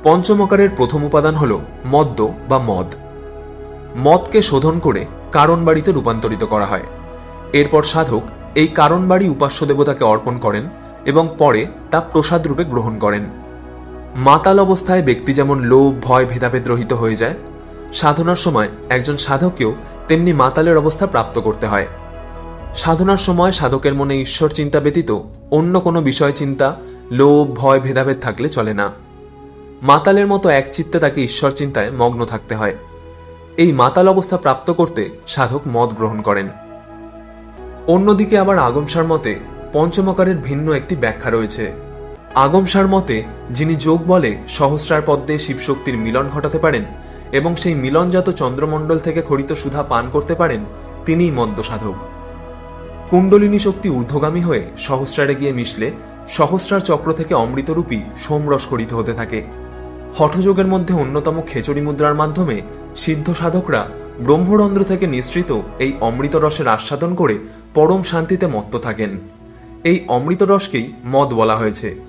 পঞ্চমকারের প্রথম উপাদান হল মদ্য বা মদ। মদকে শোধন করে কারণ বাড়িতে রূপান্তরিত করা হয়। এরপর সাধক এই কারণ বাড়ি উপাস্য দেবতাকে অর্পণ করেন এবং পরে তা প্রসাদ রূপে গ্রহণ করেন। মাতাল অবস্থায় ব্যক্তি যেমন লোভ ভয় ভেদাভেদ রহিত হয়ে যায়, সাধনার সময় একজন সাধককেও তেমনি মাতালের অবস্থা প্রাপ্ত করতে হয়। সাধনার সময় সাধকের মনে ঈশ্বর চিন্তা ব্যতীত অন্য কোনো বিষয় চিন্তা, লোভ ভয় ভেদাভেদ থাকলে চলে না। মাতালের মতো একচিত্তে তাকে ঈশ্বর চিন্তায় মগ্ন থাকতে হয়। এই মাতাল অবস্থা প্রাপ্ত করতে সাধক মদ গ্রহণ করেন। অন্যদিকে আবার আগমসার মতে পঞ্চমকারের ভিন্ন একটি ব্যাখ্যা রয়েছে। আগমসার মতে যিনি যোগ বলে সহস্রার পদ্মে শিবশক্তির মিলন ঘটাতে পারেন এবং সেই মিলনজাত চন্দ্রমণ্ডল থেকে খরিত সুধা পান করতে পারেন, তিনিই মদ্য সাধক। কুণ্ডলিনী শক্তি ঊর্ধ্বগামী হয়ে সহস্রারে গিয়ে মিশলে সহস্রার চক্র থেকে অমৃতরূপী সোমরস খরিত হতে থাকে। হঠযোগের মধ্যে অন্যতম খেচড়ি মুদ্রার মাধ্যমে সিদ্ধ সাধকরা ব্রহ্মরন্ধ্র থেকে নিঃসৃত এই অমৃত রসের আস্বাদন করে পরম শান্তিতে মত্ত থাকেন। এই অমৃত রসকেই মদ বলা হয়েছে।